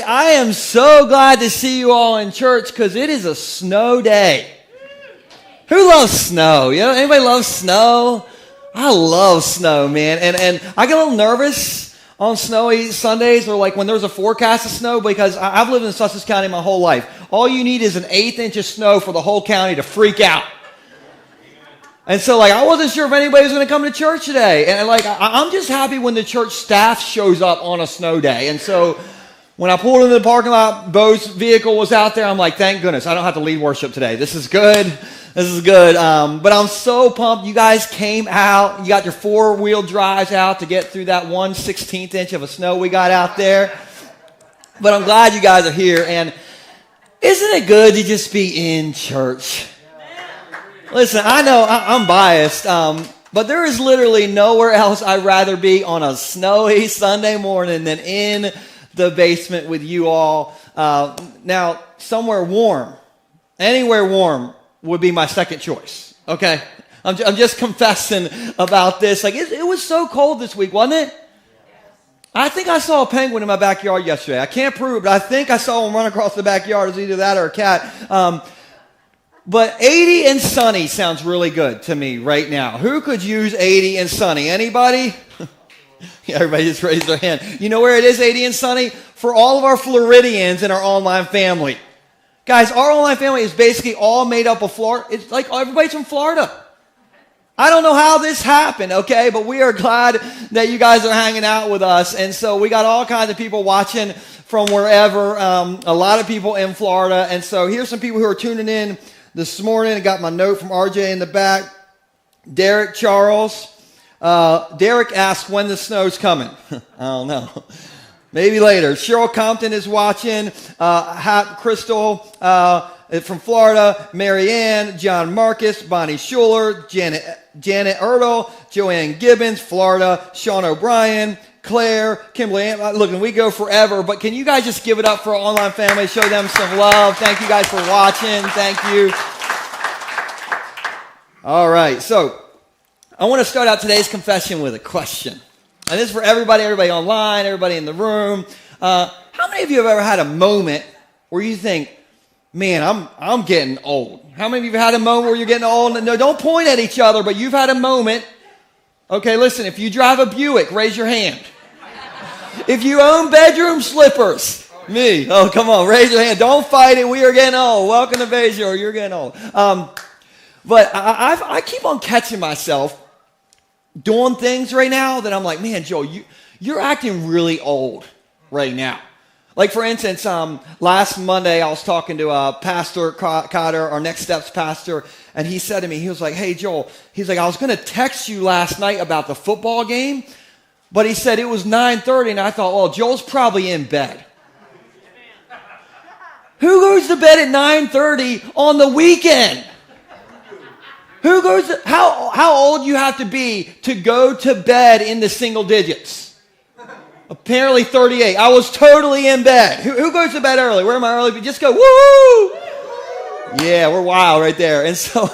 I am so glad to see you all in church because it is a snow day. Who loves snow? You know, anybody loves snow? I love snow, man. And I get a little nervous on snowy Sundays or like when there's a forecast of snow because I've lived in Sussex County my whole life. All you need is an 1/8 inch of snow for the whole county to freak out. And so, like, I wasn't sure if anybody was going to come to church today. And, like, I'm just happy when the church staff shows up on a snow day. And so, when I pulled into the parking lot, Bo's vehicle was out there. I'm like, thank goodness, I don't have to lead worship today. This is good. This is good. But I'm so pumped. You guys came out. You got your 4-wheel drives out to get through that 1/16 inch of a snow we got out there. But I'm glad you guys are here. And isn't it good to just be in church? Listen, I know I'm biased, but there is literally nowhere else I'd rather be on a snowy Sunday morning than in the basement with you all. Now, somewhere warm, anywhere warm would be my second choice, okay? I'm just confessing about this. Like, it was so cold this week, wasn't it? I think I saw a penguin in my backyard yesterday. I can't prove it, but I think I saw him run across the backyard. It was either that or a cat. But 80 and sunny sounds really good to me right now. Who could use 80 and sunny? Anybody? Yeah, everybody just raised their hand. You know where it is 80 and sunny? For all of our Floridians in our online family. Guys, our online family is basically all made up of Florida. It's like everybody's from Florida. I don't know how this happened, okay? But we are glad that you guys are hanging out with us. And so we got all kinds of people watching from wherever. A lot of people in Florida. And so here's some people who are tuning in this morning. I got my note from RJ in the back. Derek Charles. Derek asked when the snow's coming. I don't know. Maybe later. Cheryl Compton is watching. Crystal from Florida. Marianne. John Marcus. Bonnie Schuler. Janet Ertl. Joanne Gibbons, Florida. Sean O'Brien. Claire, Kimberly, look, and we go forever, but can you guys just give it up for our online family? Show them some love. Thank you guys for watching. Thank you. All right, so I want to start out today's confession with a question. And this is for everybody online, everybody in the room. How many of you have ever had a moment where you think, man, I'm getting old? How many of you have had a moment where you're getting old? No, don't point at each other, but you've had a moment. Okay, listen, if you drive a Buick, raise your hand. If you own bedroom slippers, me. Oh, come on, raise your hand. Don't fight it. We are getting old. Welcome to Bayshore. You're getting old. But I keep on catching myself doing things right now that I'm like, man, Joel, you're acting really old right now. Like, for instance, last Monday, I was talking to Pastor Cotter, our Next Steps pastor, and he said to me, he was like, hey, Joel, he's like, I was going to text you last night about the football game, but he said it was 9:30, and I thought, well, Joel's probably in bed. Who goes to bed at 9:30 on the weekend? Who goes to, how old you have to be to go to bed in the single digits? Apparently 38. I was totally in bed. Who goes to bed early? Where am I early? Just go, woo! Yeah, we're wild right there. And so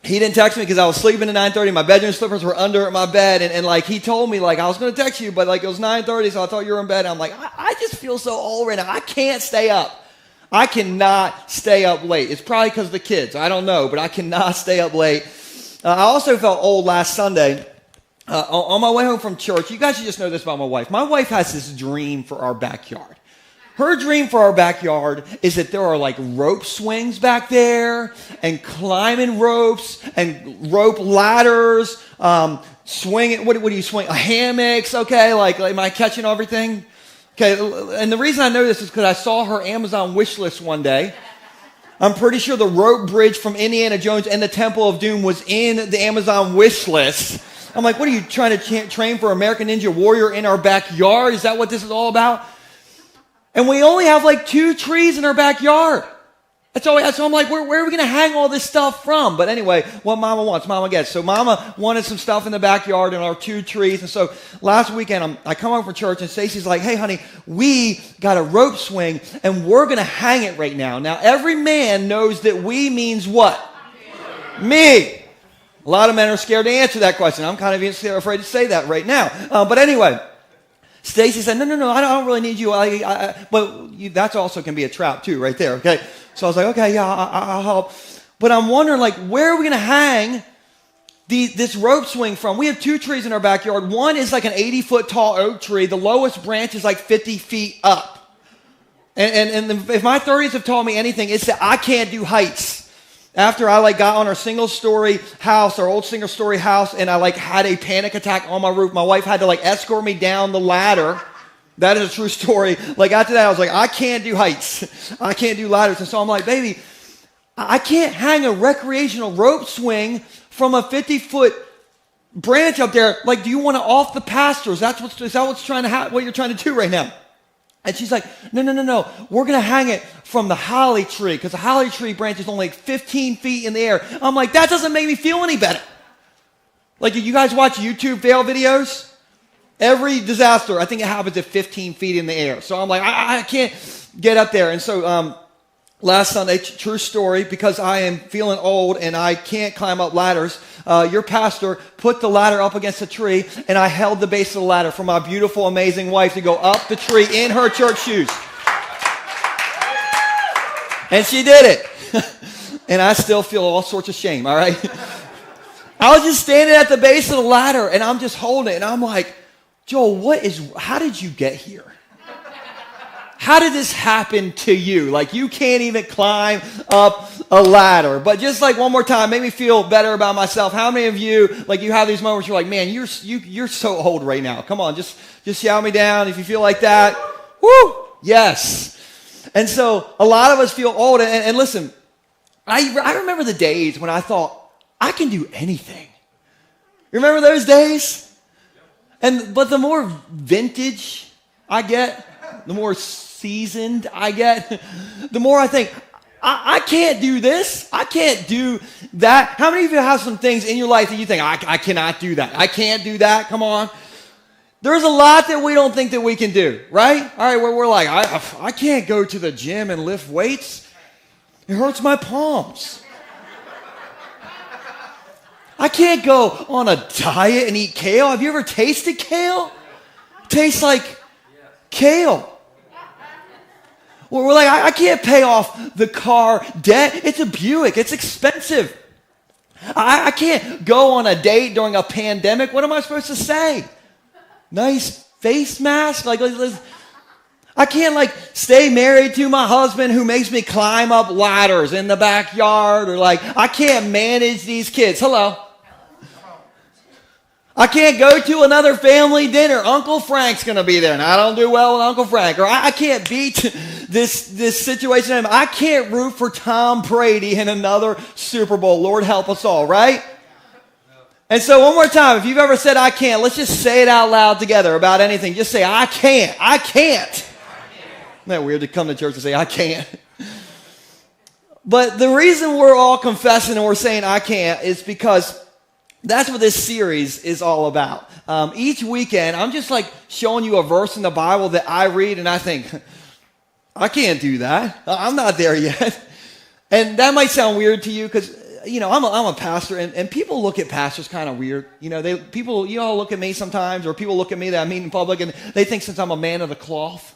he didn't text me because I was sleeping at 9:30. My bedroom slippers were under my bed. And like he told me, like, I was going to text you, but like it was 9:30, so I thought you were in bed. And I'm like, I just feel so old right now. I can't stay up. I cannot stay up late. It's probably because of the kids. I don't know, but I cannot stay up late. I also felt old last Sunday. On my way home from church, you guys should just know this about my wife. My wife has this dream for our backyard. Her dream for our backyard is that there are like rope swings back there and climbing ropes and rope ladders, swinging, what do you swing? Hammocks, okay? Like, am I catching everything? Okay, and the reason I know this is because I saw her Amazon wish list one day. I'm pretty sure the rope bridge from Indiana Jones and the Temple of Doom was in the Amazon wish list. I'm like, what are you trying to train for American Ninja Warrior in our backyard? Is that what this is all about? And we only have like 2 trees in our backyard. That's all we have. So I'm like, where are we going to hang all this stuff from? But anyway, what Mama wants, Mama gets. So Mama wanted some stuff in the backyard and our 2 trees. And so last weekend, I come home from church and Stacey's like, hey, honey, we got a rope swing and we're going to hang it right now. Now, every man knows that we means what? Me. A lot of men are scared to answer that question. I'm kind of afraid to say that right now. But anyway, Stacy said, no, I don't really need you. That's also can be a trap too, right there, okay? So I was like, okay, yeah, I'll help. But I'm wondering, like, where are we going to hang this rope swing from? We have 2 trees in our backyard. One is like an 80-foot tall oak tree. The lowest branch is like 50 feet up. And if my 30s have taught me anything, it's that I can't do heights. After I got on our single-story house, our old single-story house, and I had a panic attack on my roof, my wife had to escort me down the ladder. That is a true story. After that, I was like, I can't do heights. I can't do ladders. And so I'm like, baby, I can't hang a recreational rope swing from a 50-foot branch up there. Do you want to off the pasture? Is that what you're trying to do right now? And she's like, no. We're going to hang it from the holly tree because the holly tree branch is only 15 feet in the air. I'm like, that doesn't make me feel any better. You guys watch YouTube fail videos? Every disaster, I think it happens at 15 feet in the air. So I'm like, I can't get up there. And so last Sunday, true story, because I am feeling old and I can't climb up ladders, your pastor put the ladder up against a tree, and I held the base of the ladder for my beautiful, amazing wife to go up the tree in her church shoes. And she did it. And I still feel all sorts of shame, all right? I was just standing at the base of the ladder, and I'm just holding it, and I'm like, Joel, how did you get here? How did this happen to you? You can't even climb up a ladder. But just one more time, make me feel better about myself. How many of you, you have these moments, you're like, man, you're so old right now. Come on, just shout me down if you feel like that. Woo! Yes. And so a lot of us feel old. And listen, I remember the days when I thought, I can do anything. You remember those days? But the more vintage I get, the more seasoned I get, the more I think, I can't do this. I can't do that. How many of you have some things in your life that you think, I cannot do that. I can't do that. Come on. There's a lot that we don't think that we can do, right? All right, we're like, I can't go to the gym and lift weights. It hurts my palms. I can't go on a diet and eat kale. Have you ever tasted kale? It tastes like kale. We're like, I can't pay off the car debt. It's a Buick. It's expensive. I can't go on a date during a pandemic. What am I supposed to say? Nice face mask? I can't stay married to my husband who makes me climb up ladders in the backyard, or I can't manage these kids. Hello. I can't go to another family dinner. Uncle Frank's going to be there, and I don't do well with Uncle Frank. Or I can't beat this situation. I can't root for Tom Brady in another Super Bowl. Lord help us all, right? And so one more time, if you've ever said I can't, let's just say it out loud together about anything. Just say, I can't. I can't. Isn't that weird to come to church and say, I can't? But the reason we're all confessing and we're saying I can't is because that's what this series is all about. Each weekend, I'm just showing you a verse in the Bible that I read and I think, I can't do that. I'm not there yet. And that might sound weird to you because, I'm a pastor and people look at pastors kind of weird. You all look at me sometimes, or people look at me that I meet in public and they think since I'm a man of the cloth,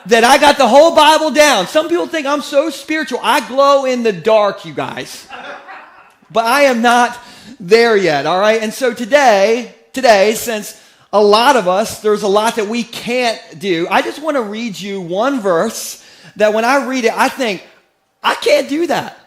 that I got the whole Bible down. Some people think I'm so spiritual. I glow in the dark, you guys. But I am not there yet, all right? And so today, since a lot of us, there's a lot that we can't do, I just want to read you one verse that when I read it, I think, I can't do that.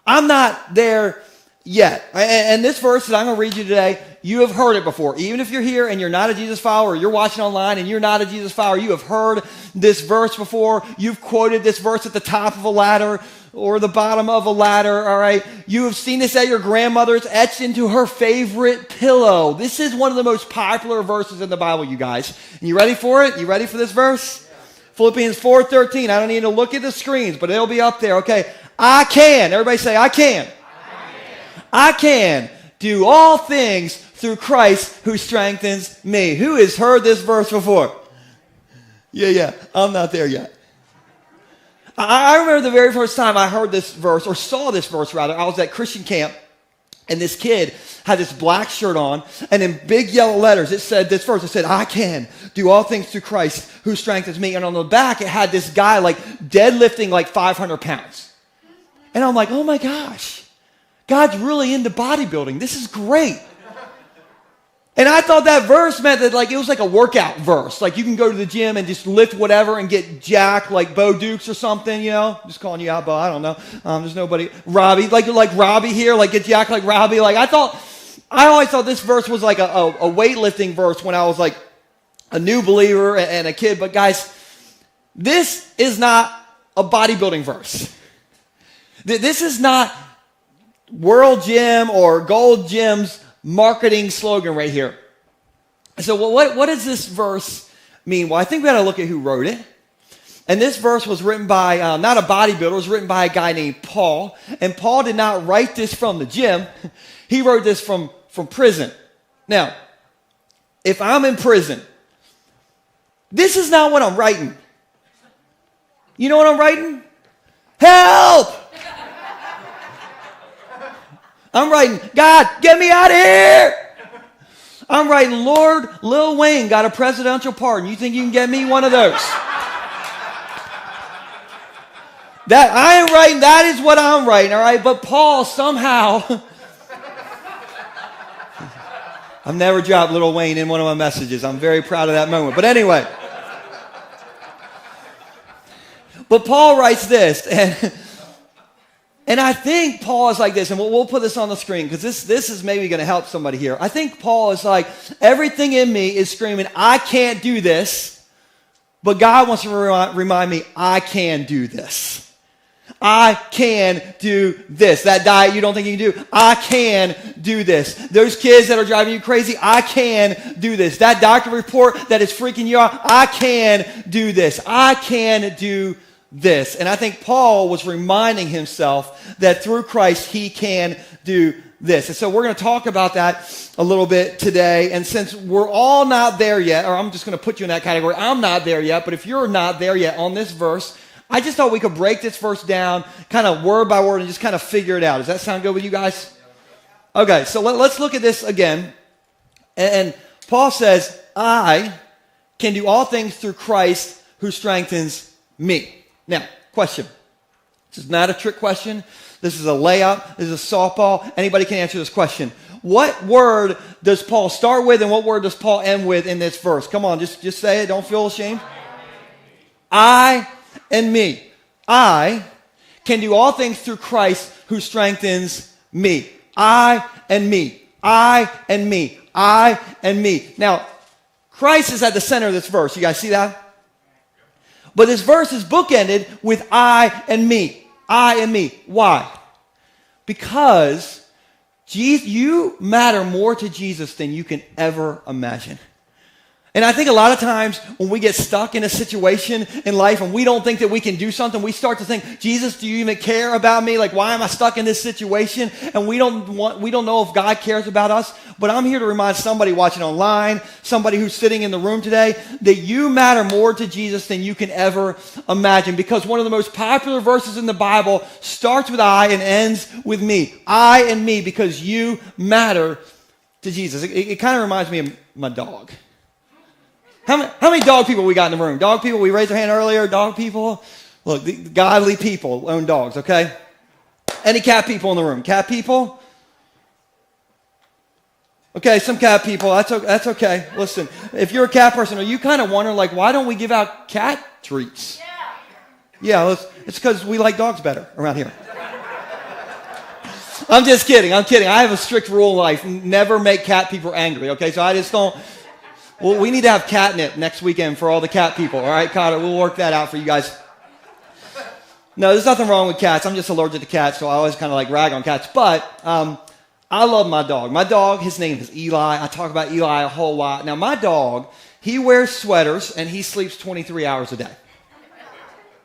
I'm not there yet. And this verse that I'm going to read you today, you have heard it before. Even if you're here and you're not a Jesus follower, or you're watching online and you're not a Jesus follower, you have heard this verse before. You've quoted this verse at the top of a ladder or the bottom of a ladder, all right? You have seen this at your grandmother's, etched into her favorite pillow. This is one of the most popular verses in the Bible, you guys. And you ready for it? You ready for this verse? Philippians 4:13. I don't need to look at the screens, but it'll be up there, okay? I can. Everybody say, I can. I can do all things through Christ who strengthens me. Who has heard this verse before? Yeah. I'm not there yet. I remember the very first time I heard this verse, or saw this verse rather, I was at Christian camp And this kid had this black shirt on, and in big yellow letters, it said this verse. It said, I can do all things through Christ who strengthens me. And on the back, it had this guy like deadlifting like 500 pounds. And I'm like, oh my gosh, God's really into bodybuilding. This is great. And I thought that verse meant that like it was like a workout verse. Like you can go to the gym and just lift whatever and get jacked like Bo Dukes or something, you know. Just calling you out, Bo. I don't know. There's nobody. Robbie, like Robbie here, like get jacked like Robbie. Like I always thought this verse was like a weightlifting verse when I was like a new believer and a kid. But guys, this is not a bodybuilding verse. This is not World Gym or Gold Gym's marketing slogan right here. So what does this verse mean? Well, I think we got to look at who wrote it. And this verse was written by, not a bodybuilder, it was written by a guy named Paul. And Paul did not write this from the gym. He wrote this from prison. Now, if I'm in prison, this is not what I'm writing. You know what I'm writing? Help! I'm writing, God, get me out of here. I'm writing, Lord, Lil Wayne got a presidential pardon. You think you can get me one of those? That I ain't writing, that is what I'm writing, all right? But Paul somehow, I've never dropped Lil Wayne in one of my messages. I'm very proud of that moment. But anyway, but Paul writes this, and I think Paul is like this, and we'll put this on the screen because this is maybe going to help somebody here. I think Paul is like, everything in me is screaming, I can't do this, but God wants to remind me, I can do this. I can do this. That diet you don't think you can do, I can do this. Those kids that are driving you crazy, I can do this. That doctor report that is freaking you out, I can do this. I can do this. And I think Paul was reminding himself that through Christ he can do this. And so we're going to talk about that a little bit today. And since we're all not there yet, or I'm just going to put you in that category, I'm not there yet, but if you're not there yet on this verse, I just thought we could break this verse down kind of word by word and just kind of figure it out. Does that sound good with you guys? Okay, so let's look at this again. And Paul says, I can do all things through Christ who strengthens me. Now, question. This is not a trick question. This is a layup. This is a softball. Anybody can answer this question. What word does Paul start with and what word does Paul end with in this verse? Come on, just say it. Don't feel ashamed. I and me. I can do all things through Christ who strengthens me. I and me. I and me. I and me. Now, Christ is at the center of this verse. You guys see that? But this verse is bookended with I and me. I and me. Why? Because you matter more to Jesus than you can ever imagine. And I think a lot of times when we get stuck in a situation in life and we don't think that we can do something, we start to think, Jesus, do you even care about me? Like, why am I stuck in this situation? And we don't know if God cares about us. But I'm here to remind somebody watching online, somebody who's sitting in the room today, that you matter more to Jesus than you can ever imagine. Because one of the most popular verses in the Bible starts with I and ends with me. I and me, because you matter to Jesus. It kind of reminds me of my dog. How many dog people we got in the room? Dog people, we raised our hand earlier. Dog people. Look, the godly people own dogs, okay? Any cat people in the room? Cat people? Okay, some cat people. That's okay. Listen, if you're a cat person, are you kind of wondering, like, why don't we give out cat treats? Yeah, it's because we like dogs better around here. I'm just kidding. I have a strict rule in life. Never make cat people angry, okay? So I just don't... Well, we need to have catnip next weekend for all the cat people, all right, Carter? We'll work that out for you guys. No, there's nothing wrong with cats. I'm just allergic to cats, so I always kind of like rag on cats. But I love my dog. My dog, his name is Eli. I talk about Eli a whole lot. Now, my dog, he wears sweaters, and he sleeps 23 hours a day.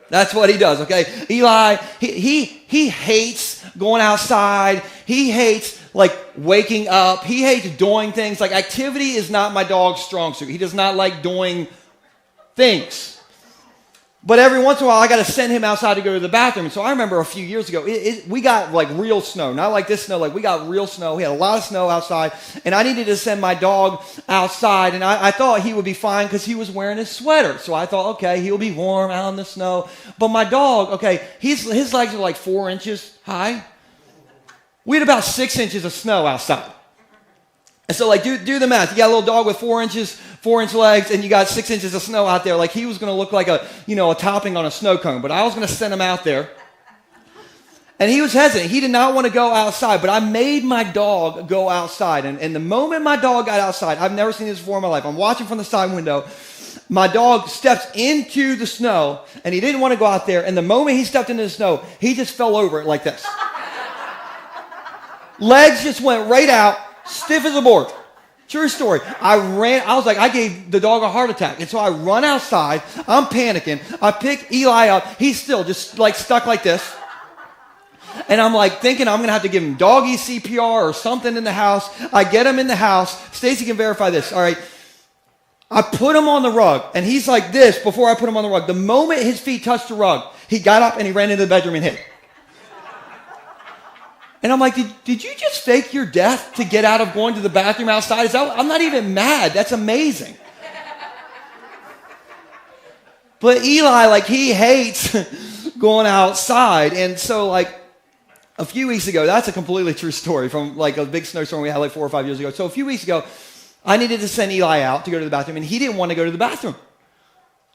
That's what he does, okay? Eli, he hates going outside. He hates, like, waking up. He hates doing things. Like, activity is not my dog's strong suit. He does not like doing things. But every once in a while, I got to send him outside to go to the bathroom. And so I remember a few years ago, we got like real snow. Not like this snow, like we got real snow. We had a lot of snow outside. And I needed to send my dog outside. And I thought he would be fine because he was wearing his sweater. So I thought, okay, he'll be warm out in the snow. But my dog, okay, his legs are like 4 inches high. We had about 6 inches of snow outside. And so, like, do the math. You got a little dog with 4-inch legs, and you got 6 inches of snow out there. Like, he was going to look like a topping on a snow cone. But I was going to send him out there. And he was hesitant. He did not want to go outside. But I made my dog go outside. And the moment my dog got outside, I've never seen this before in my life. I'm watching from the side window. My dog steps into the snow, and he didn't want to go out there. And the moment he stepped into the snow, he just fell over it like this. Legs just went right out. Stiff as a board. True story. I gave the dog a heart attack. And so I run outside. I'm panicking. I pick Eli up. He's still just like stuck like this. And I'm like thinking I'm going to have to give him doggy CPR or something in the house. I get him in the house. Stacy can verify this. All right. I put him on the rug. And he's like this before I put him on the rug. The moment his feet touched the rug, he got up and he ran into the bedroom and hid. And I'm like, did you just fake your death to get out of going to the bathroom outside? I'm not even mad. That's amazing. But Eli, like, he hates going outside. And so, like, a few weeks ago, that's a completely true story from, like, a big snowstorm we had, like, 4 or 5 years ago. So a few weeks ago, I needed to send Eli out to go to the bathroom, and he didn't want to go to the bathroom.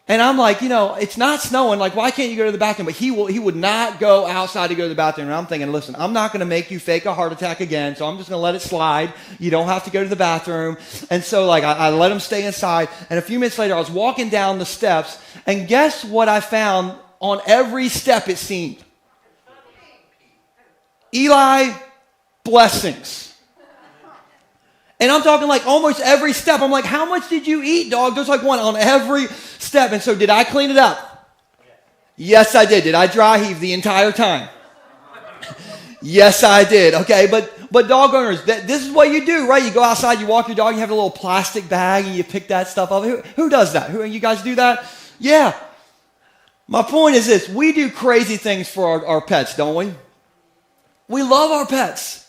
And I'm like, it's not snowing. Like, why can't you go to the bathroom? But he would not go outside to go to the bathroom. And I'm thinking, listen, I'm not going to make you fake a heart attack again, so I'm just going to let it slide. You don't have to go to the bathroom. And so, like, I let him stay inside. And a few minutes later, I was walking down the steps, and guess what I found on every step, it seemed? Eli, blessings. And I'm talking like almost every step. I'm like, how much did you eat, dog? There's like one on every step. And so did I clean it up? Yes, I did. Did I dry heave the entire time? Yes, I did. Okay, but dog owners, this is what you do, right? You go outside, you walk your dog, you have a little plastic bag, and you pick that stuff up. Who does that? You guys do that? Yeah. My point is this. We do crazy things for our pets, don't we? We love our pets.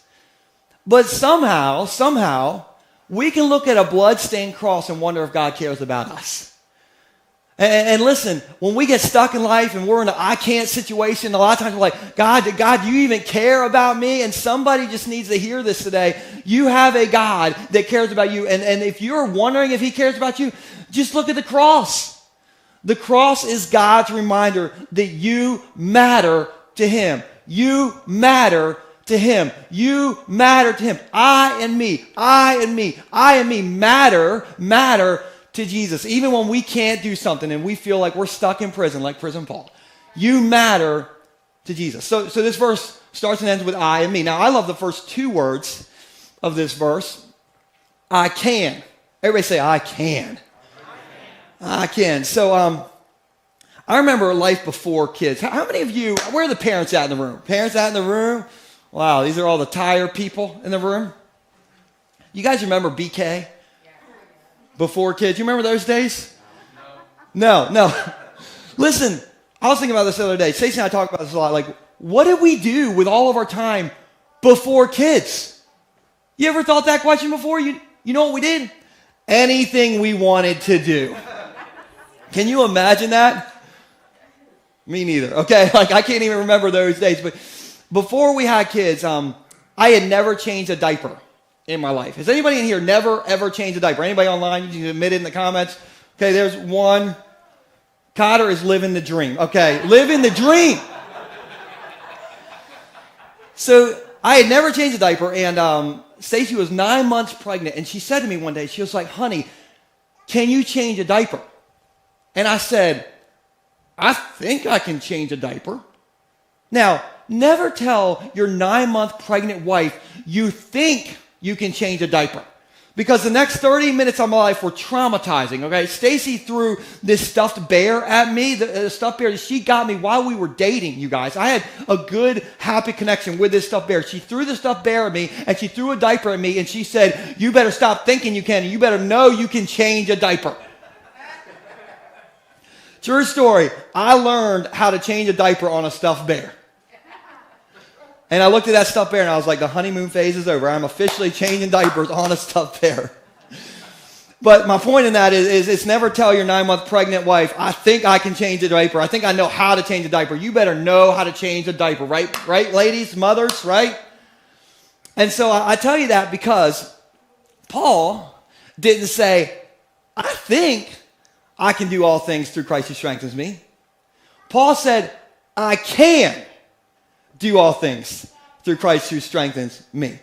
But somehow, we can look at a blood-stained cross and wonder if God cares about us. And listen, when we get stuck in life and we're in an I can't situation, a lot of times we're like, God, do you even care about me? And somebody just needs to hear this today. You have a God that cares about you. And if you're wondering if he cares about you, just look at the cross. The cross is God's reminder that you matter to him. You matter to him. You matter to him. I and me matter to Jesus. Even when we can't do something and we feel like we're stuck in prison, like prison Paul. You matter to Jesus. So this verse starts and ends with I and me. Now, I love the first 2 words of this verse. I can. Everybody say, I can. I can. So, I remember life before kids. How many of you, where are the parents at in the room? Parents out in the room? Wow, these are all the tired people in the room. You guys remember BK? Before kids? You remember those days? No. Listen, I was thinking about this the other day. Stacey and I talk about this a lot. Like, what did we do with all of our time before kids? You ever thought that question before? You know what we did? Anything we wanted to do. Can you imagine that? Me neither. Okay, like I can't even remember those days. But before we had kids, I had never changed a diaper in my life. Has anybody in here never, ever changed a diaper? Anybody online? You can admit it in the comments. Okay, there's one. Cotter is living the dream. Okay, living the dream. So I had never changed a diaper, and Stacy was 9 months pregnant, and she said to me one day, she was like, honey, can you change a diaper? And I said, I think I can change a diaper. Now, never tell your 9-month pregnant wife you think you can change a diaper. Because the next 30 minutes of my life were traumatizing, okay? Stacy threw this stuffed bear at me, the stuffed bear that she got me while we were dating, you guys. I had a good, happy connection with this stuffed bear. She threw the stuffed bear at me, and she threw a diaper at me, and she said, you better stop thinking you can, and you better know you can change a diaper. True story. I learned how to change a diaper on a stuffed bear. And I looked at that stuffed bear and I was like, the honeymoon phase is over. I'm officially changing diapers on a stuffed bear. But my point in that is it's never tell your 9-month pregnant wife, I think I can change a diaper. I think I know how to change a diaper. You better know how to change a diaper, right? Right, ladies, mothers, right? And so I tell you that because Paul didn't say, I think I can do all things through Christ who strengthens me. Paul said, I can do all things through Christ who strengthens me.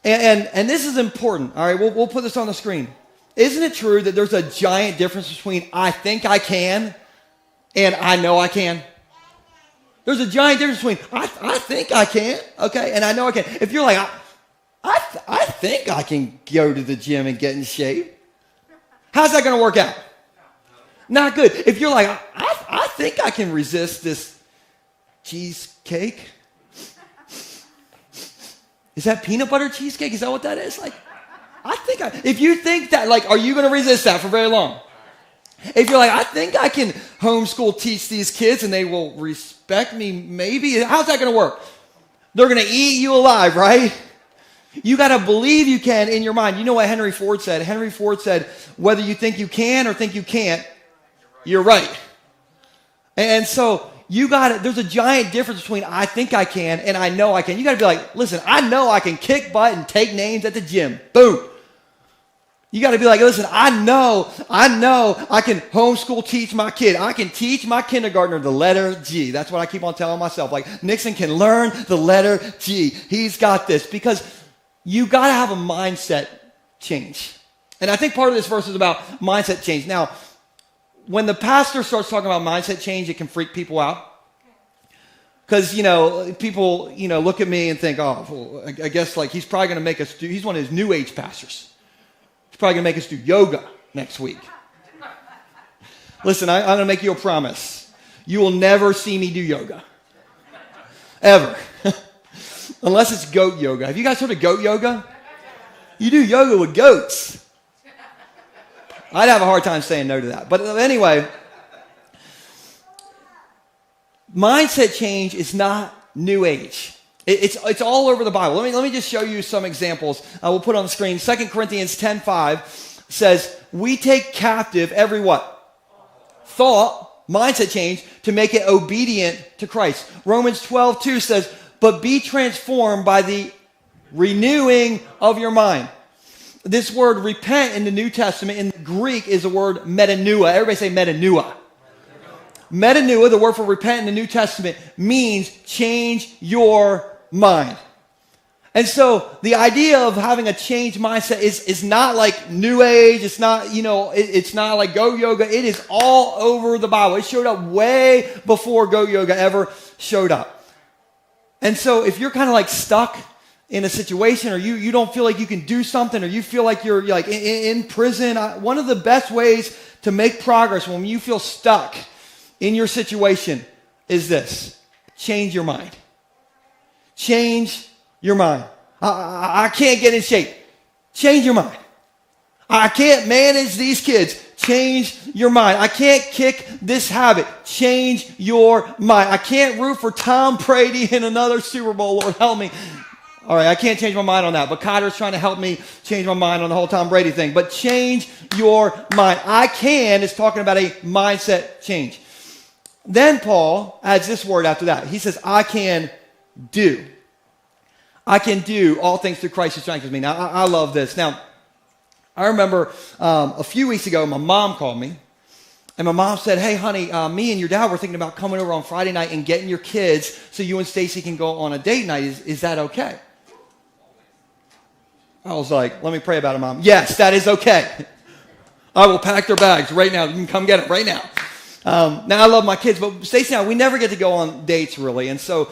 And this is important. All right, we'll put this on the screen. Isn't it true that there's a giant difference between I think I can and I know I can? There's a giant difference between I think I can, okay, and I know I can. If you're like, I think I can go to the gym and get in shape, how's that going to work out? Not good. If you're like, I think I can resist this cheesecake. Is that peanut butter cheesecake? Is that what that is? Like, if you think that, like, are you going to resist that for very long? If you're like, I think I can homeschool teach these kids and they will respect me, maybe. How's that going to work? They're going to eat you alive, right? You got to believe you can in your mind. You know what Henry Ford said? Henry Ford said, whether you think you can or think you can't, you're right. And so there's a giant difference between I think I can and I know I can. You got to be like, listen, I know I can kick butt and take names at the gym. Boom. You got to be like, listen, I know I can homeschool teach my kid. I can teach my kindergartner the letter G. That's what I keep on telling myself. Like, Nixon can learn the letter G. He's got this. Because you got to have a mindset change. And I think part of this verse is about mindset change. Now, when the pastor starts talking about mindset change, it can freak people out. Because, people, look at me and think, oh, well, I guess like he's probably going to make us do, he's one of his new age pastors. He's probably going to make us do yoga next week. Listen, I'm going to make you a promise. You will never see me do yoga. Ever. Unless it's goat yoga. Have you guys heard of goat yoga? You do yoga with goats. I'd have a hard time saying no to that. But anyway, mindset change is not new age. It's all over the Bible. Let me just show you some examples. We'll put on the screen. 2 Corinthians 10:5 says, we take captive every what? Thought, mindset change, to make it obedient to Christ. Romans 12:2 says, but be transformed by the renewing of your mind. This word repent in the New Testament in Greek is the word metanoia. Everybody say metanoia. Metanoia, the word for repent in the New Testament, means change your mind. And so the idea of having a changed mindset is not like new age. It's not, it's not like goat yoga. It is all over the Bible. It showed up way before goat yoga ever showed up. And so if you're kind of like stuck in a situation, or you don't feel like you can do something, or you feel like you're like in prison, one of the best ways to make progress when you feel stuck in your situation is this: change your mind. Change your mind. I can't get in shape. Change your mind. I can't manage these kids. Change your mind. I can't kick this habit. Change your mind. I can't root for Tom Brady in another Super Bowl. Lord, help me. All right, I can't change my mind on that. But Kyler's trying to help me change my mind on the whole Tom Brady thing. But change your mind. I can is talking about a mindset change. Then Paul adds this word after that. He says, I can do. I can do all things through Christ who strengthens me. Now, I love this. Now, I remember a few weeks ago, my mom called me. And my mom said, hey, honey, me and your dad were thinking about coming over on Friday night and getting your kids so you and Stacy can go on a date night. Is that okay? I was like, let me pray about it, Mom. Yes, that is okay. I will pack their bags right now. You can come get them right now. Now, I love my kids, but Stacy and I, we never get to go on dates, really. And so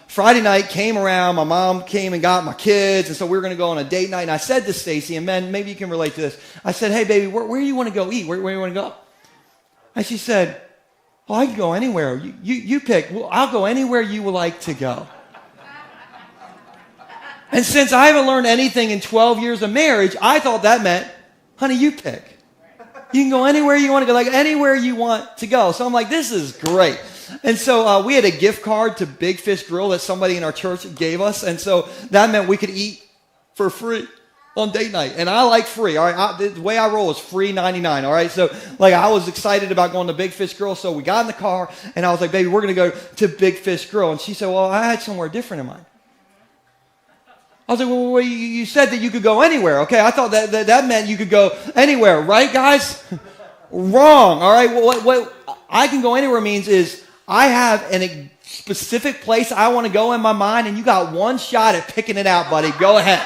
Friday night came around. My mom came and got my kids, and so we were going to go on a date night. And I said to Stacy, and men, maybe you can relate to this. I said, hey, baby, where do you want to go eat? Where do you want to go? And she said, oh, I can go anywhere. You pick. Well, I'll go anywhere you would like to go. And since I haven't learned anything in 12 years of marriage, I thought that meant, honey, you pick. You can go anywhere you want to go, like anywhere you want to go. So I'm like, this is great. And so we had a gift card to Big Fish Grill that somebody in our church gave us. And so that meant we could eat for free on date night. And I like free, all right? The way I roll is free 99, all right? So, like, I was excited about going to Big Fish Grill. So we got in the car, and I was like, baby, we're going to go to Big Fish Grill. And she said, well, I had somewhere different in mind. I was like, well, you said that you could go anywhere. Okay, I thought that meant you could go anywhere, right, guys? Wrong, all right? Well, what I can go anywhere means is I have a specific place I want to go in my mind, and you got one shot at picking it out, buddy. Go ahead.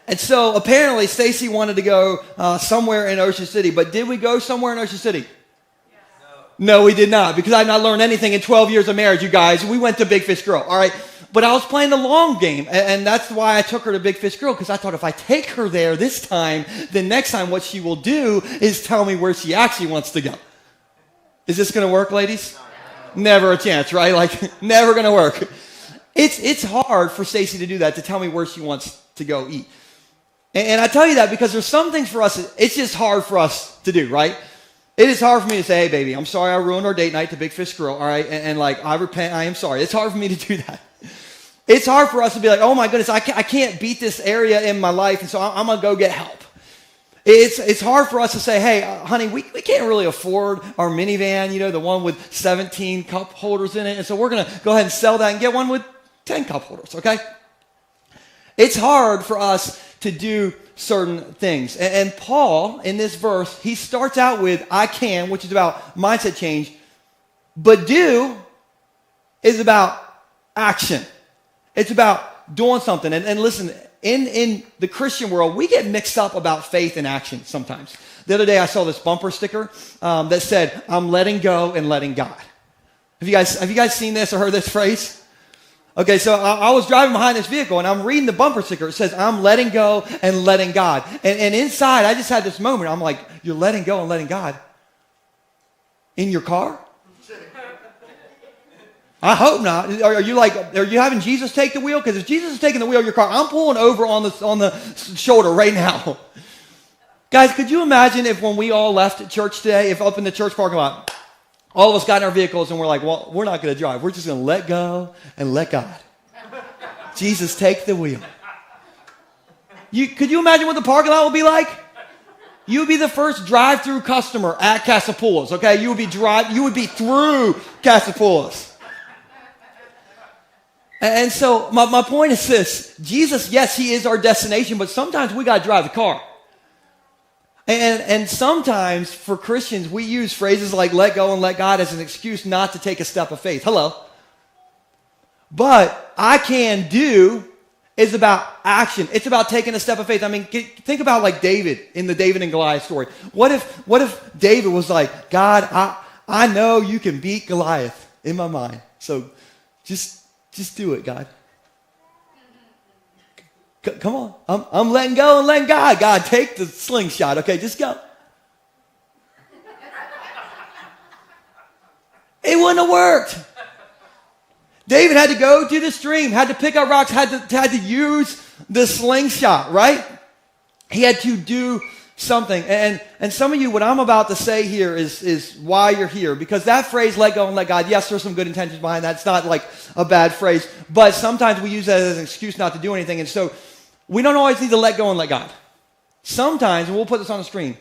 And so apparently Stacy wanted to go somewhere in Ocean City, but did we go somewhere in Ocean City? No, we did not, because I've not learned anything in 12 years of marriage, you guys. We went to Big Fish Grill, all right? But I was playing the long game, and that's why I took her to Big Fish Grill, because I thought if I take her there this time, then next time what she will do is tell me where she actually wants to go. Is this going to work, ladies? Never a chance, right? Like, never going to work. It's hard for Stacy to do that, to tell me where she wants to go eat. And I tell you that because there's some things for us, it's just hard for us to do, right? It is hard for me to say, hey, baby, I'm sorry I ruined our date night to Big Fish Grill, all right? And like, I repent, I am sorry. It's hard for me to do that. It's hard for us to be like, oh, my goodness, I can't beat this area in my life, and so I'm going to go get help. It's hard for us to say, hey, honey, we can't really afford our minivan, you know, the one with 17 cup holders in it, and so we're going to go ahead and sell that and get one with 10 cup holders, okay? It's hard for us to do certain things. And Paul, in this verse, he starts out with I can, which is about mindset change, but do is about action. It's about doing something. And listen, in the Christian world, we get mixed up about faith and action sometimes. The other day, I saw this bumper sticker that said, I'm letting go and letting God. Have you guys seen this or heard this phrase? Okay, so I was driving behind this vehicle, and I'm reading the bumper sticker. It says, I'm letting go and letting God. And inside, I just had this moment. I'm like, you're letting go and letting God in your car? I hope not. Are you having Jesus take the wheel? Because if Jesus is taking the wheel of your car, I'm pulling over on the shoulder right now. Guys, could you imagine if when we all left church today, if up in the church parking lot, all of us got in our vehicles and we're like, well, we're not going to drive. We're just going to let go and let God. Jesus, take the wheel. Could you imagine what the parking lot would be like? You would be the first drive-through customer at Casapoulas, okay? You would be through Casapoulas. And so my point is this. Jesus, yes, he is our destination, but sometimes we got to drive the car. And sometimes for Christians, we use phrases like let go and let God as an excuse not to take a step of faith. Hello. But I can do is about action. It's about taking a step of faith. I mean, think about like David in the David and Goliath story. What if David was like, God, I know you can beat Goliath in my mind. So just do it, God. Come on. I'm letting go and letting God. God, take the slingshot. Okay, just go. It wouldn't have worked. David had to go to the stream, had to pick up rocks, had to use the slingshot, right? He had to do something. And some of you, what I'm about to say here is why you're here. Because that phrase, let go and let God, yes, there's some good intentions behind that. It's not like a bad phrase. But sometimes we use that as an excuse not to do anything. And so we don't always need to let go and let God. Sometimes, and we'll put this on the screen,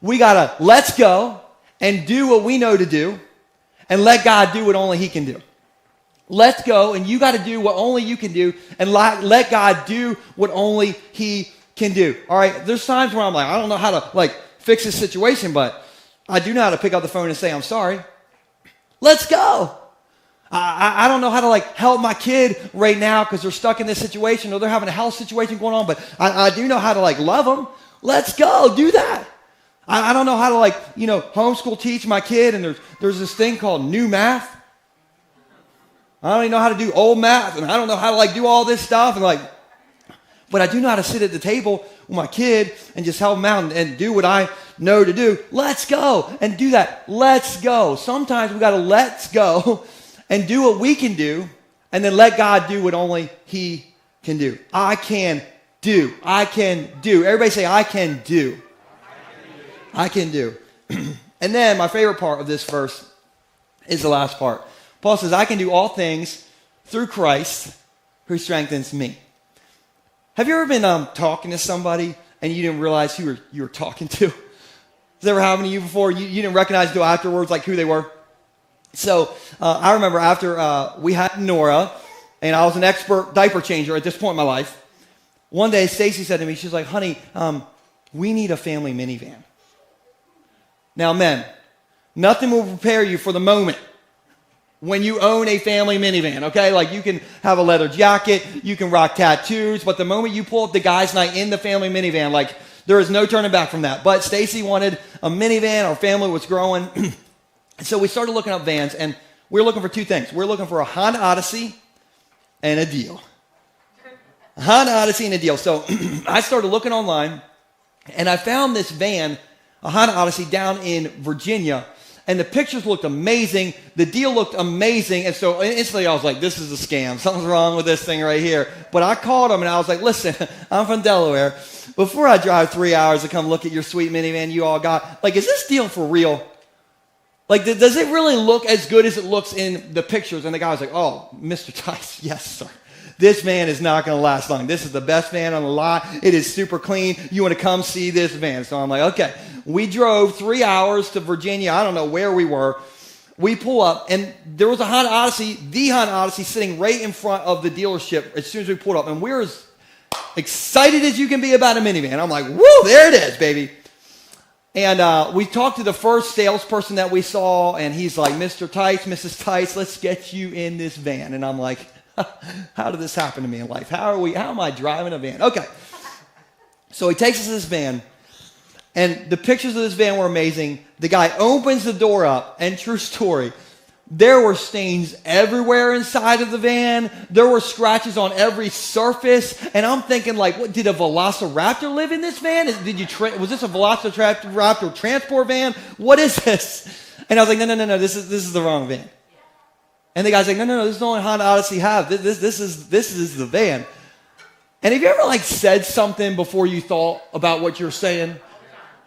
we got to let's go and do what we know to do and let God do what only he can do. Let's go, and you got to do what only you can do and let God do what only he can do. All right, there's times where I'm like, I don't know how to fix this situation, but I do know how to pick up the phone and say, I'm sorry. Let's go. I don't know how to help my kid right now because they're stuck in this situation or they're having a health situation going on, but I do know how to love them. Let's go, do that. I don't know how to homeschool teach my kid, and there's this thing called new math. I don't even know how to do old math, and I don't know how to do all this stuff, but I do know how to sit at the table with my kid and just help them out and do what I know to do. Let's go and do that. Let's go. Sometimes we got to let's go and do what we can do, and then let God do what only he can do. I can do. I can do. Everybody say, I can do. I can do. And then my favorite part of this verse is the last part. Paul says, I can do all things through Christ who strengthens me. Have you ever been talking to somebody and you didn't realize who you were talking to? Has that ever happened to you before? You didn't recognize until afterwards like who they were? So I remember after we had Nora, and I was an expert diaper changer at this point in my life, one day Stacy said to me, she's like, honey, we need a family minivan. Now, men, nothing will prepare you for the moment when you own a family minivan, okay? Like you can have a leather jacket, you can rock tattoos, but the moment you pull up the guys' night in the family minivan, like there is no turning back from that. But Stacy wanted a minivan, our family was growing. So we started looking up vans, and we were looking for two things. We were looking for a Honda Odyssey and a deal. A Honda Odyssey and a deal. So I started looking online, and I found this van, a Honda Odyssey, down in Virginia. And the pictures looked amazing. The deal looked amazing. And so instantly I was like, this is a scam. Something's wrong with this thing right here. But I called them and I was like, listen, I'm from Delaware. Before I drive 3 hours to come look at your sweet minivan you all got, like, is this deal for real? Like, does it really look as good as it looks in the pictures? And the guy was like, oh, Mr. Tice, yes, sir. This van is not going to last long. This is the best van on the lot. It is super clean. You want to come see this van? So I'm like, okay. We drove 3 hours to Virginia. I don't know where we were. We pull up, and there was a Honda Odyssey, the Honda Odyssey, sitting right in front of the dealership as soon as we pulled up. And we're as excited as you can be about a minivan. I'm like, woo, there it is, baby. And we talked to the first salesperson that we saw, and he's like, Mr. Tice, Mrs. Tice, let's get you in this van. And I'm like, how did this happen to me in life? How am I driving a van? Okay. So he takes us to this van, and the pictures of this van were amazing. The guy opens the door up, and true story, there were stains everywhere inside of the van. There were scratches on every surface. And I'm thinking, like, what, did a Velociraptor live in this van? Was this a Velociraptor transport van? What is this? And I was like, no, this is the wrong van. And the guy's like, no, this is the only Honda Odyssey have. This is the van. And have you ever, like, said something before you thought about what you're saying?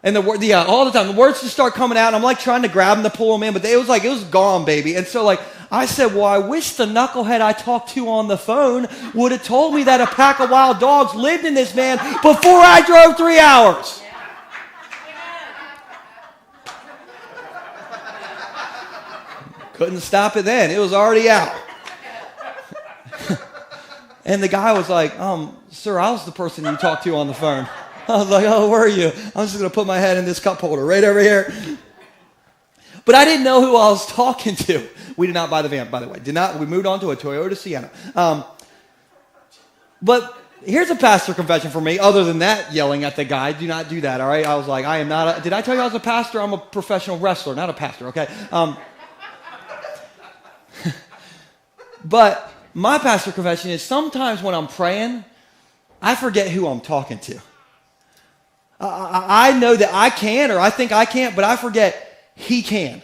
And all the time, the words just start coming out, and I'm like trying to grab them to pull them in, but it was gone, baby. And so, like, I said, well, I wish the knucklehead I talked to on the phone would have told me that a pack of wild dogs lived in this van before I drove 3 hours. Couldn't stop it then. It was already out. And the guy was like, sir, I was the person you talked to on the phone. I was like, oh, where are you? I'm just going to put my head in this cup holder right over here. But I didn't know who I was talking to. We did not buy the van, by the way. We moved on to a Toyota Sienna. But here's a pastor confession for me. Other than that, yelling at the guy, do not do that, all right? I was like, I am not did I tell you I was a pastor? I'm a professional wrestler, not a pastor, okay? But my pastor confession is sometimes when I'm praying, I forget who I'm talking to. I know that I can, or I think I can't, but I forget he can.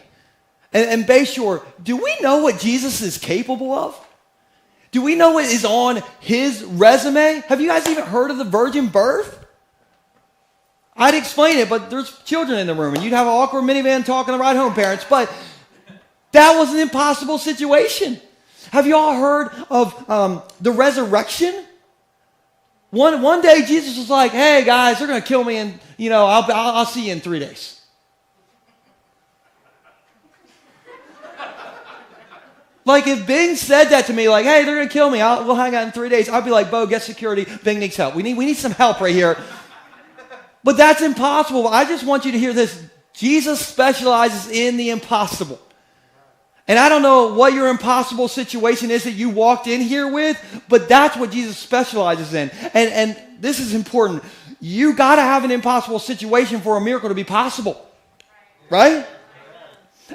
And Bayshore, do we know what Jesus is capable of? Do we know what is on his resume? Have you guys even heard of the virgin birth? I'd explain it, but there's children in the room, and you'd have an awkward minivan talk on the ride home, parents. But that was an impossible situation. Have you all heard of the resurrection? One day Jesus was like, hey guys, they're going to kill me, and I'll see you in 3 days. Like if Bing said that to me, like, hey, they're going to kill me, we'll hang out in 3 days, I'd be like, Bo, get security, Bing needs help. We need some help right here. But that's impossible. I just want you to hear this. Jesus specializes in the impossible. And I don't know what your impossible situation is that you walked in here with, but that's what Jesus specializes in. And this is important. You got to have an impossible situation for a miracle to be possible. Right?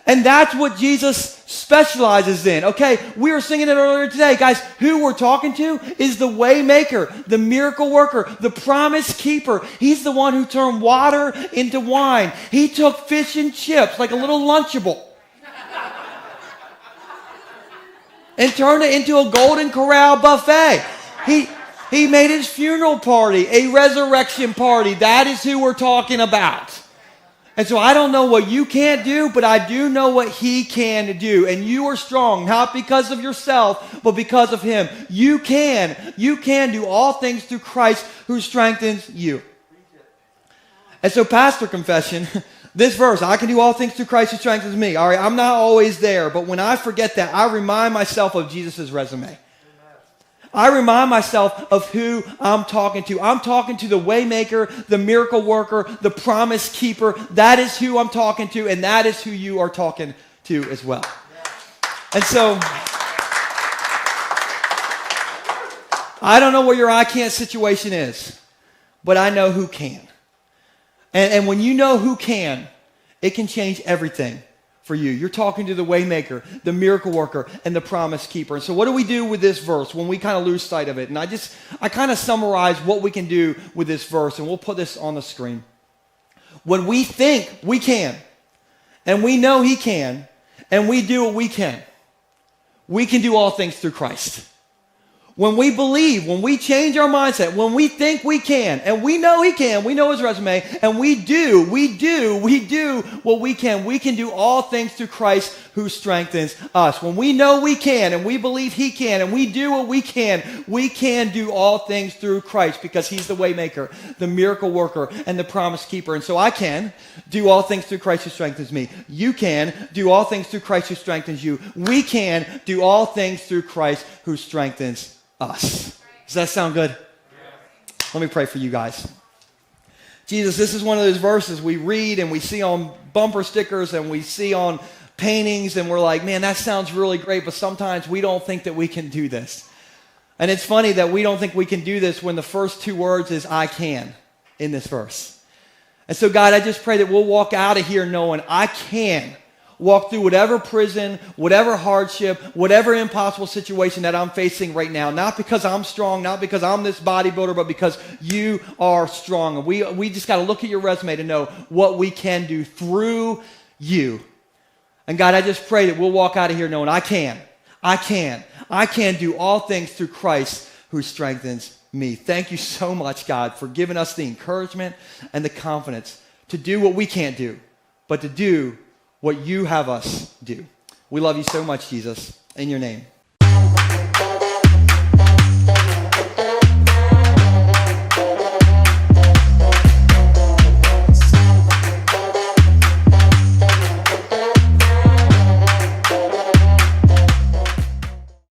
And that's what Jesus specializes in. Okay, we were singing it earlier today. Guys, who we're talking to is the way maker, the miracle worker, the promise keeper. He's the one who turned water into wine. He took fish and chips, like a little Lunchable, and turned it into a Golden Corral buffet. He made his funeral party a resurrection party. That is who we're talking about. And so I don't know what you can't do, but I do know what he can do. And you are strong, not because of yourself, but because of him. You can do all things through Christ who strengthens you. And so pastor confession, this verse, I can do all things through Christ who strengthens me. All right, I'm not always there, but when I forget that, I remind myself of Jesus' resume. I remind myself of who I'm talking to. I'm talking to the waymaker, the miracle worker, the promise keeper. That is who I'm talking to, and that is who you are talking to as well. And so, I don't know where your I can't situation is, but I know who can. And when you know who can, it can change everything for you. You're talking to the waymaker, the miracle worker, and the promise keeper. And so what do we do with this verse when we kind of lose sight of it? And I kind of summarize what we can do with this verse, and we'll put this on the screen. When we think we can, and we know he can, and we do what we can do all things through Christ. When we believe, when we change our mindset, when we think we can, and we know he can, we know his resume, and we do what we can do all things through Christ who strengthens us. When we know we can, and we believe he can, and we do what we can do all things through Christ because he's the waymaker, the miracle worker, and the promise keeper. And so I can do all things through Christ who strengthens me. You can do all things through Christ who strengthens you. We can do all things through Christ who strengthens us. Does that sound good? Let me pray for you guys. Jesus, this is one of those verses we read and we see on bumper stickers and we see on paintings and we're like, man, that sounds really great, but sometimes we don't think that we can do this. And it's funny that we don't think we can do this when the first two words is I can in this verse. And so God, I just pray that we'll walk out of here knowing I can walk through whatever prison, whatever hardship, whatever impossible situation that I'm facing right now. Not because I'm strong, not because I'm this bodybuilder, but because you are strong. And we just got to look at your resume to know what we can do through you. And God, I just pray that we'll walk out of here knowing I can do all things through Christ who strengthens me. Thank you so much, God, for giving us the encouragement and the confidence to do what we can't do, but to do what you have us do. We love you so much, Jesus. In your name.